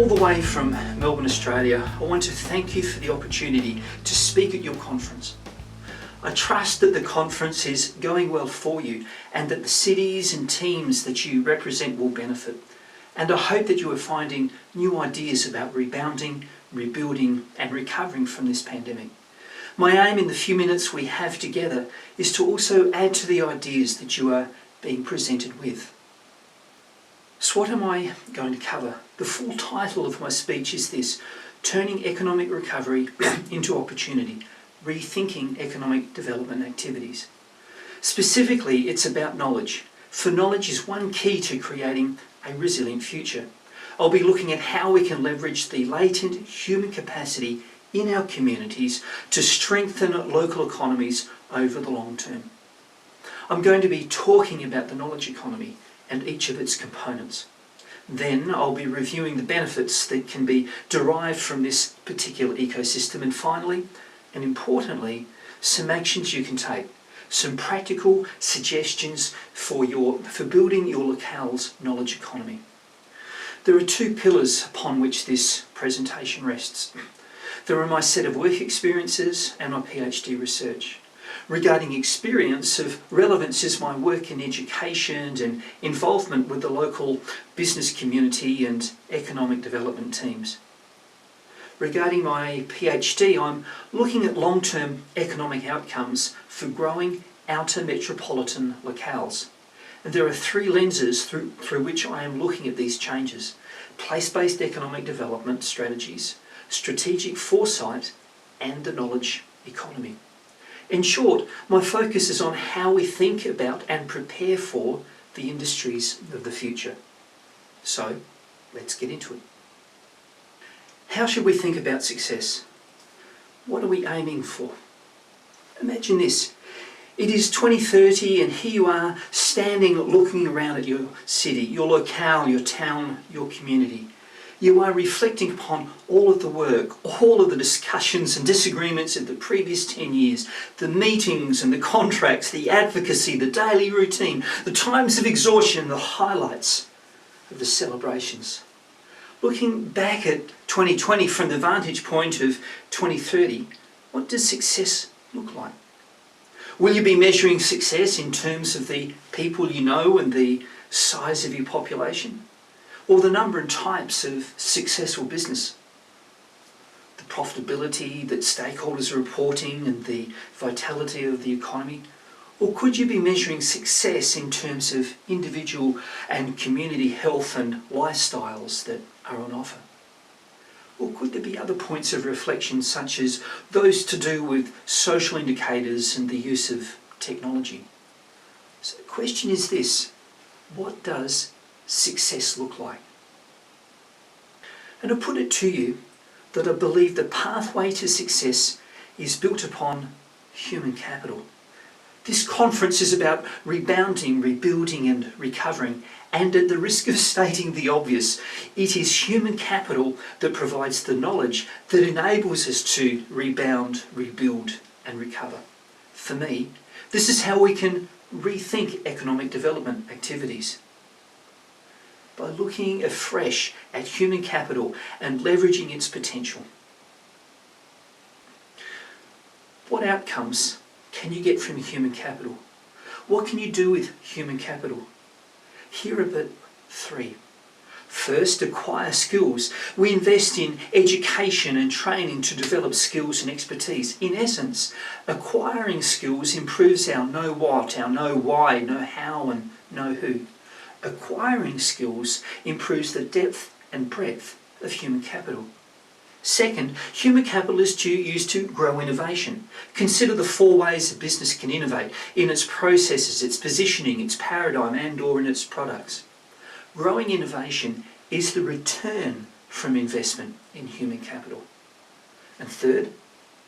All the way from Melbourne, Australia, I want to thank you for the opportunity to speak at your conference. I trust that the conference is going well for you and that the cities and teams that you represent will benefit. And I hope that you are finding new ideas about rebounding, rebuilding and recovering from this pandemic. My aim in the few minutes we have together is to also add to the ideas that you are being presented with. So what am I going to cover? The full title of my speech is this: Turning Economic Recovery into Opportunity, Rethinking Economic Development Activities. Specifically, it's about knowledge, for knowledge is one key to creating a resilient future. I'll be looking at how we can leverage the latent human capacity in our communities to strengthen local economies over the long term. I'm going to be talking about the knowledge economy and each of its components. Then I'll be reviewing the benefits that can be derived from this particular ecosystem, and finally, and importantly, some actions you can take, some practical suggestions for building your locale's knowledge economy. There are two pillars upon which this presentation rests. There are my set of work experiences and my PhD research. Regarding experience, of relevance is my work in education and involvement with the local business community and economic development teams. Regarding my PhD, I'm looking at long-term economic outcomes for growing outer metropolitan locales. And there are three lenses through which I am looking at these changes: place-based economic development strategies, strategic foresight, and the knowledge economy. In short, my focus is on how we think about and prepare for the industries of the future. So, let's get into it. How should we think about success? What are we aiming for? Imagine this. It is 2030 and here you are standing looking around at your city, your locale, your town, your community. You are reflecting upon all of the work, all of the discussions and disagreements of the previous 10 years, the meetings and the contracts, the advocacy, the daily routine, the times of exhaustion, the highlights of the celebrations. Looking back at 2020 from the vantage point of 2030, what does success look like? Will you be measuring success in terms of the people you know and the size of your population? Or the number and types of successful business? The profitability that stakeholders are reporting and the vitality of the economy? Or could you be measuring success in terms of individual and community health and lifestyles that are on offer? Or could there be other points of reflection, such as those to do with social indicators and the use of technology? So the question is this: what does success look like? And I put it to you that I believe the pathway to success is built upon human capital. This conference is about rebounding, rebuilding and recovering, and at the risk of stating the obvious, it is human capital that provides the knowledge that enables us to rebound, rebuild and recover. For me, this is how we can rethink economic development activities. By looking afresh at human capital and leveraging its potential. What outcomes can you get from human capital? What can you do with human capital? Here are but three. First, acquire skills. We invest in education and training to develop skills and expertise. In essence, acquiring skills improves our know what, our know why, know how and know who. Acquiring skills improves the depth and breadth of human capital. Second, human capital is used to grow innovation. Consider the four ways a business can innovate: in its processes, its positioning, its paradigm and/or in its products. Growing innovation is the return from investment in human capital. And third,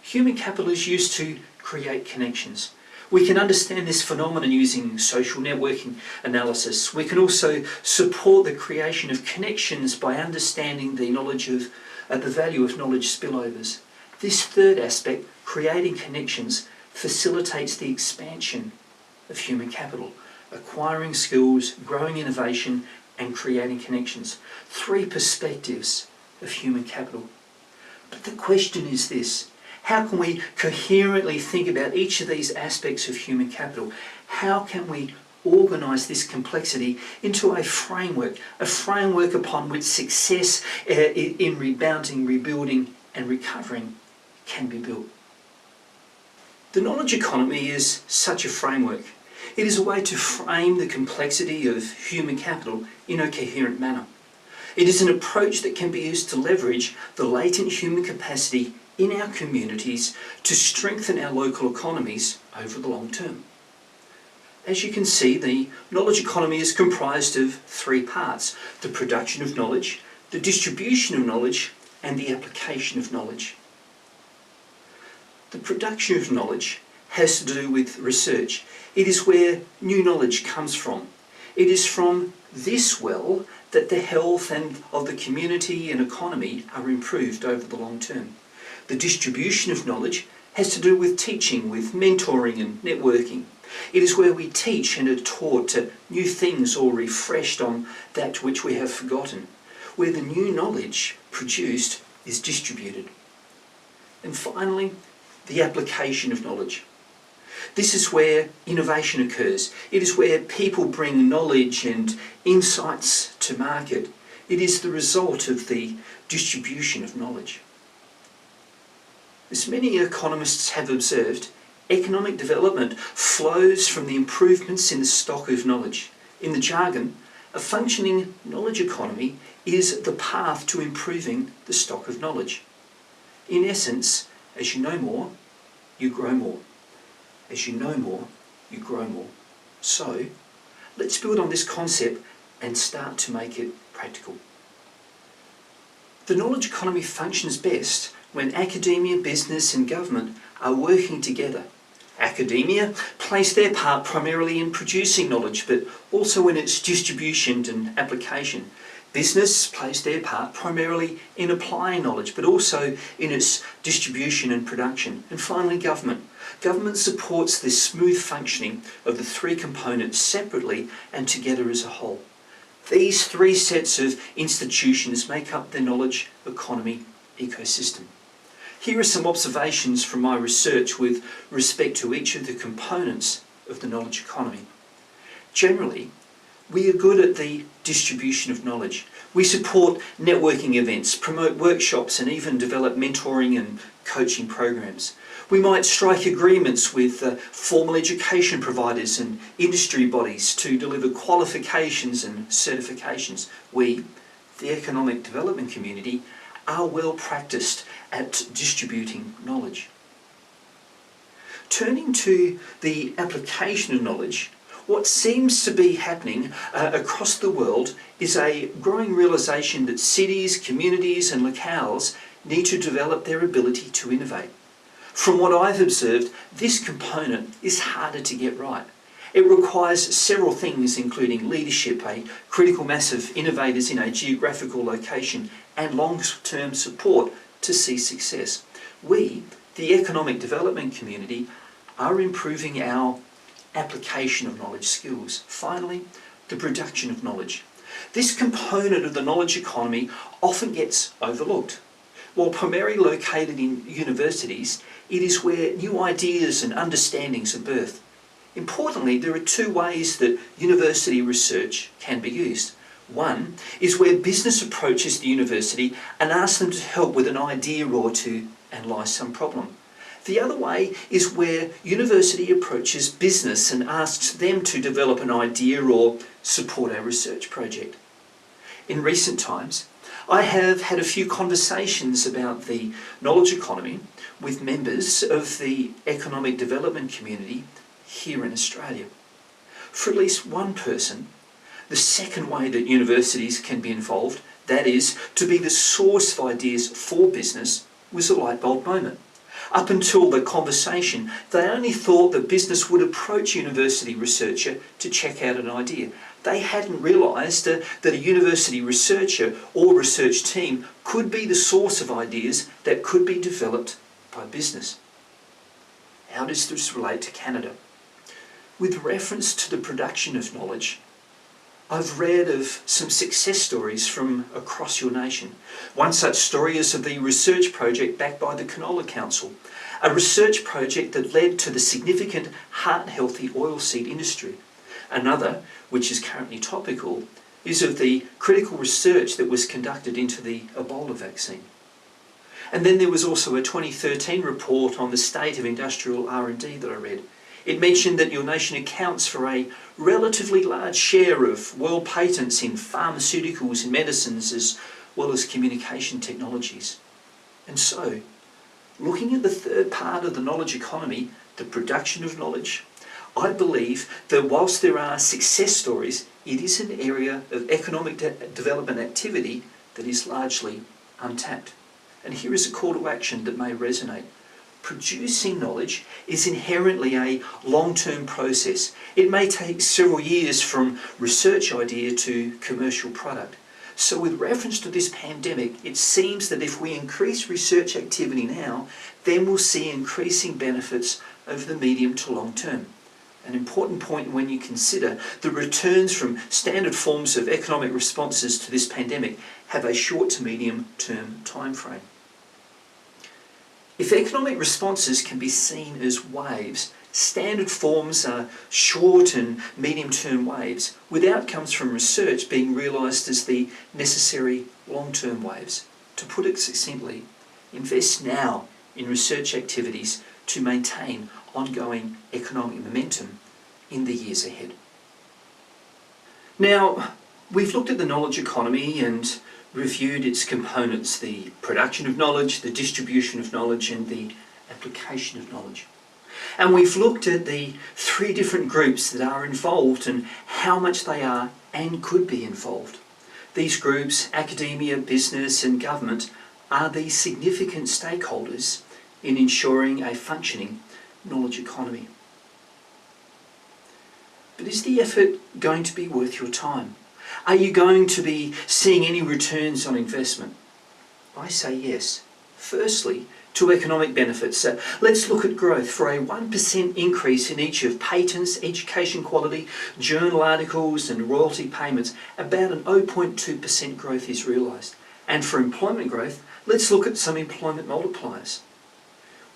human capital is used to create connections. We can understand this phenomenon using social networking analysis. We can also support the creation of connections by understanding the knowledge of the value of knowledge spillovers. This third aspect, creating connections, facilitates the expansion of human capital, acquiring skills, growing innovation and creating connections. Three perspectives of human capital. But the question is this: how can we coherently think about each of these aspects of human capital? How can we organise this complexity into a framework upon which success in rebounding, rebuilding and recovering can be built? The knowledge economy is such a framework. It is a way to frame the complexity of human capital in a coherent manner. It is an approach that can be used to leverage the latent human capacity in our communities to strengthen our local economies over the long term. As you can see, the knowledge economy is comprised of three parts: the production of knowledge, the distribution of knowledge, and the application of knowledge. The production of knowledge has to do with research. It is where new knowledge comes from. It is from this well that the health of the community and economy are improved over the long term. The distribution of knowledge has to do with teaching, with mentoring and networking. It is where we teach and are taught new things or refreshed on that which we have forgotten, where the new knowledge produced is distributed. And finally, the application of knowledge. This is where innovation occurs. It is where people bring knowledge and insights to market. It is the result of the distribution of knowledge. As many economists have observed, economic development flows from the improvements in the stock of knowledge. In the jargon, a functioning knowledge economy is the path to improving the stock of knowledge. In essence, as you know more, you grow more. As you know more, you grow more. So, let's build on this concept and start to make it practical. The knowledge economy functions best when academia, business and government are working together. Academia plays their part primarily in producing knowledge, but also in its distribution and application. Business plays their part primarily in applying knowledge, but also in its distribution and production. And finally, government. Government supports the smooth functioning of the three components separately and together as a whole. These three sets of institutions make up the knowledge economy ecosystem. Here are some observations from my research with respect to each of the components of the knowledge economy. Generally, we are good at the distribution of knowledge. We support networking events, promote workshops and even develop mentoring and coaching programs. We might strike agreements with formal education providers and industry bodies to deliver qualifications and certifications. We, the economic development community, are well practiced at distributing knowledge. Turning to the application of knowledge, what seems to be happening across the world is a growing realisation that cities, communities and locales need to develop their ability to innovate. From what I've observed, this component is harder to get right. It requires several things, including leadership, a critical mass of innovators in a geographical location and long-term support to see success. We, the economic development community, are improving our application of knowledge skills. Finally, the production of knowledge. This component of the knowledge economy often gets overlooked. While primarily located in universities, it is where new ideas and understandings are birthed. Importantly, there are two ways that university research can be used. One is where business approaches the university and asks them to help with an idea or to analyse some problem. The other way is where university approaches business and asks them to develop an idea or support a research project. In recent times, I have had a few conversations about the knowledge economy with members of the economic development community here in Australia. For at least one person, the second way that universities can be involved, that is, to be the source of ideas for business, was a light bulb moment. Up until the conversation, they only thought that business would approach a university researcher to check out an idea. They hadn't realised that a university researcher or research team could be the source of ideas that could be developed by business. How does this relate to Canada? With reference to the production of knowledge, I've read of some success stories from across your nation. One such story is of the research project backed by the Canola Council, a research project that led to the significant heart-healthy oilseed industry. Another, which is currently topical, is of the critical research that was conducted into the Ebola vaccine. And then there was also a 2013 report on the state of industrial R&D that I read. It mentioned that your nation accounts for a relatively large share of world patents in pharmaceuticals and medicines, as well as communication technologies. And so, looking at the third part of the knowledge economy, the production of knowledge, I believe that whilst there are success stories, it is an area of economic development activity that is largely untapped. And here is a call to action that may resonate. Producing knowledge is inherently a long-term process. It may take several years from research idea to commercial product. So with reference to this pandemic, it seems that if we increase research activity now, then we'll see increasing benefits over the medium to long term. An important point when you consider the returns from standard forms of economic responses to this pandemic have a short to medium term time frame. If economic responses can be seen as waves, standard forms are short and medium-term waves, with outcomes from research being realised as the necessary long-term waves. To put it succinctly, invest now in research activities to maintain ongoing economic momentum in the years ahead. Now, we've looked at the knowledge economy and reviewed its components, the production of knowledge, the distribution of knowledge, and the application of knowledge. And we've looked at the three different groups that are involved and how much they are and could be involved. These groups, academia, business, and government, are the significant stakeholders in ensuring a functioning knowledge economy. But is the effort going to be worth your time? Are you going to be seeing any returns on investment? I say yes. Firstly, to economic benefits. Let's look at growth. For a 1% increase in each of patents, education quality, journal articles and royalty payments, about an 0.2% growth is realised. And for employment growth, let's look at some employment multipliers.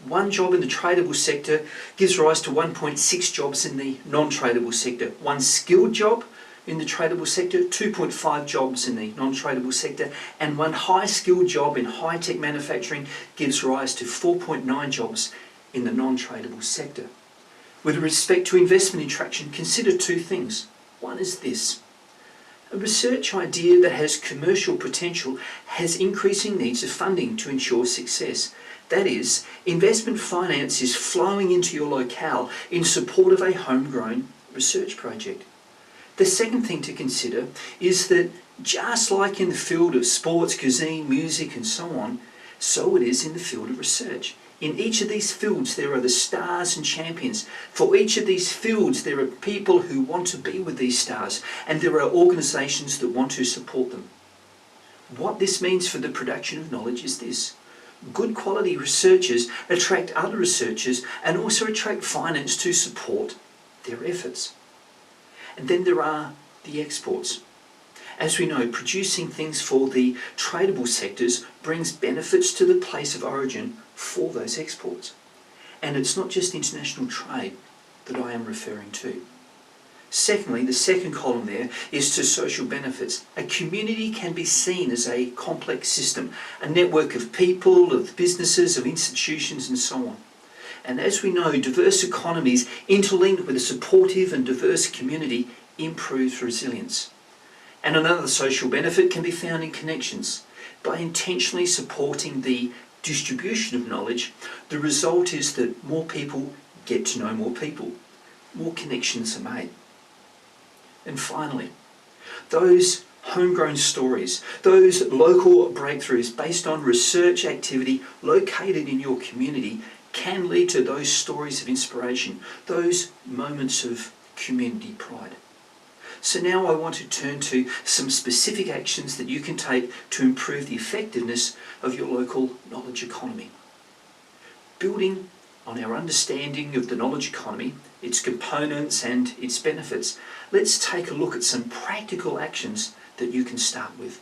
One job in the tradable sector gives rise to 1.6 jobs in the non-tradable sector. One skilled job in the tradable sector, 2.5 jobs in the non-tradable sector, and one high-skilled job in high-tech manufacturing gives rise to 4.9 jobs in the non-tradable sector. With respect to investment attraction, consider two things. One is this. A research idea that has commercial potential has increasing needs of funding to ensure success. That is, investment finance is flowing into your locale in support of a homegrown research project. The second thing to consider is that just like in the field of sports, cuisine, music and so on, so it is in the field of research. In each of these fields there are the stars and champions. For each of these fields there are people who want to be with these stars, and there are organisations that want to support them. What this means for the production of knowledge is this. Good quality researchers attract other researchers and also attract finance to support their efforts. And then there are the exports. As we know, producing things for the tradable sectors brings benefits to the place of origin for those exports. And it's not just international trade that I am referring to. Secondly, the second column there is to social benefits. A community can be seen as a complex system, a network of people, of businesses, of institutions and so on. And as we know, diverse economies interlinked with a supportive and diverse community improves resilience. And another social benefit can be found in connections. By intentionally supporting the distribution of knowledge, the result is that more people get to know more people. More connections are made. And finally, those homegrown stories, those local breakthroughs based on research activity located in your community can lead to those stories of inspiration, those moments of community pride. So now I want to turn to some specific actions that you can take to improve the effectiveness of your local knowledge economy. Building on our understanding of the knowledge economy, its components and its benefits, let's take a look at some practical actions that you can start with.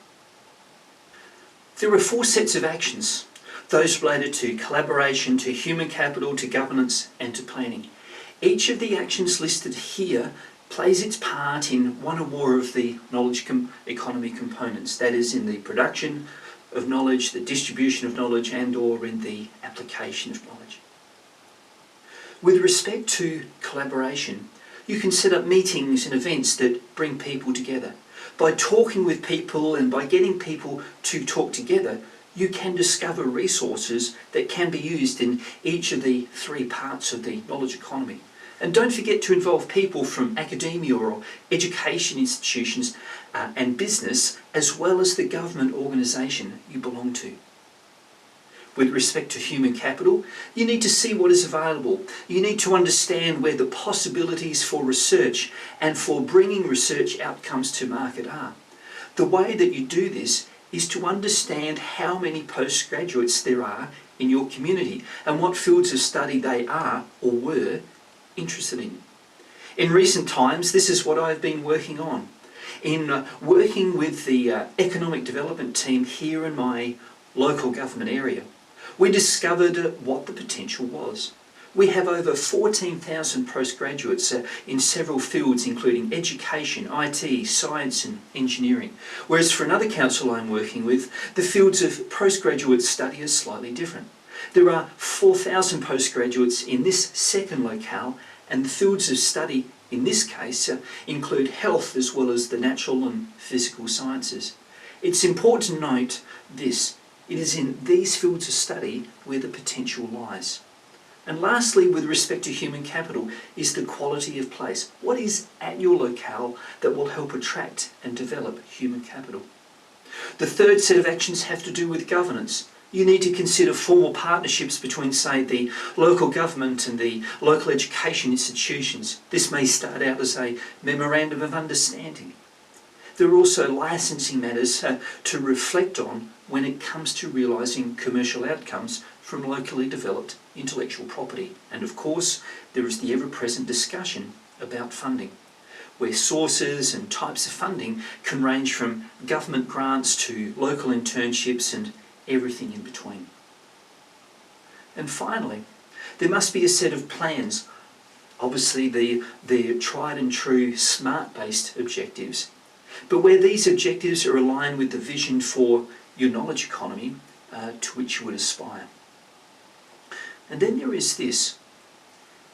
There are 4 sets of actions, those related to collaboration, to human capital, to governance and to planning. Each of the actions listed here plays its part in one or more of the knowledge economy components, that is in the production of knowledge, the distribution of knowledge and or in the application of knowledge. With respect to collaboration, you can set up meetings and events that bring people together. By talking with people and by getting people to talk together, you can discover resources that can be used in each of the 3 parts of the knowledge economy. And don't forget to involve people from academia or education institutions and business, as well as the government organisation you belong to. With respect to human capital, you need to see what is available. You need to understand where the possibilities for research and for bringing research outcomes to market are. The way that you do this is to understand how many postgraduates there are in your community and what fields of study they are or were interested in. In recent times, this is what I've been working on. In working with the economic development team here in my local government area, we discovered what the potential was. We have over 14,000 postgraduates in several fields including education, IT, science and engineering. Whereas for another council I'm working with, the fields of postgraduate study are slightly different. There are 4,000 postgraduates in this second locale, and the fields of study in this case include health as well as the natural and physical sciences. It's important to note this. It is in these fields of study where the potential lies. And lastly, with respect to human capital, is the quality of place. What is at your locale that will help attract and develop human capital? The third set of actions have to do with governance. You need to consider formal partnerships between, say, the local government and the local education institutions. This may start out as a memorandum of understanding. There are also licensing matters to reflect on when it comes to realising commercial outcomes from locally developed intellectual property. And of course, there is the ever-present discussion about funding, where sources and types of funding can range from government grants to local internships and everything in between. And finally, there must be a set of plans, obviously the tried and true SMART-based objectives, but where these objectives are aligned with the vision for your knowledge economy to which you would aspire. And then there is this: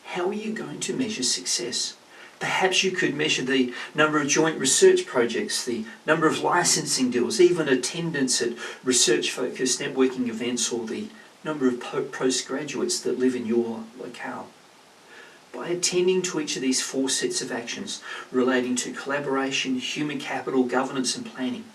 how are you going to measure success? Perhaps you could measure the number of joint research projects, the number of licensing deals, even attendance at research-focused networking events, or the number of postgraduates that live in your locale. By attending to each of these 4 sets of actions relating to collaboration, human capital, governance and planning,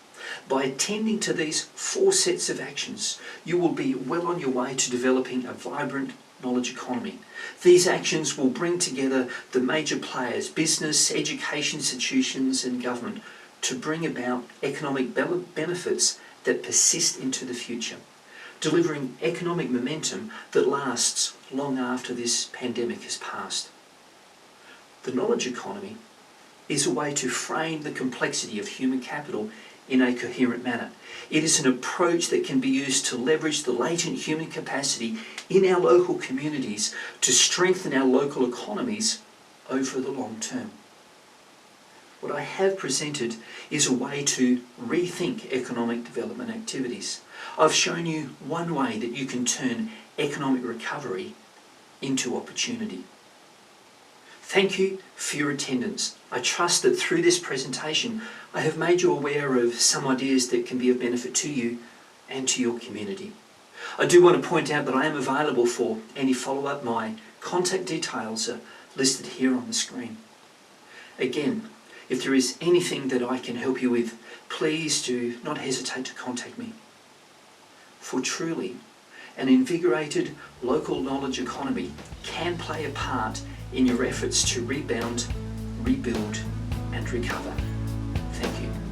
by attending to these 4 sets of actions, you will be well on your way to developing a vibrant knowledge economy. These actions will bring together the major players, business, education institutions and government, to bring about economic benefits that persist into the future, delivering economic momentum that lasts long after this pandemic has passed. The knowledge economy is a way to frame the complexity of human capital in a coherent manner. It is an approach that can be used to leverage the latent human capacity in our local communities to strengthen our local economies over the long term. What I have presented is a way to rethink economic development activities. I've shown you one way that you can turn economic recovery into opportunity. Thank you for your attendance. I trust that through this presentation I have made you aware of some ideas that can be of benefit to you and to your community. I do want to point out that I am available for any follow-up. My contact details are listed here on the screen. Again, if there is anything that I can help you with, please do not hesitate to contact me. For truly, an invigorated local knowledge economy can play a part in your efforts to rebound, rebuild and recover. Thank you.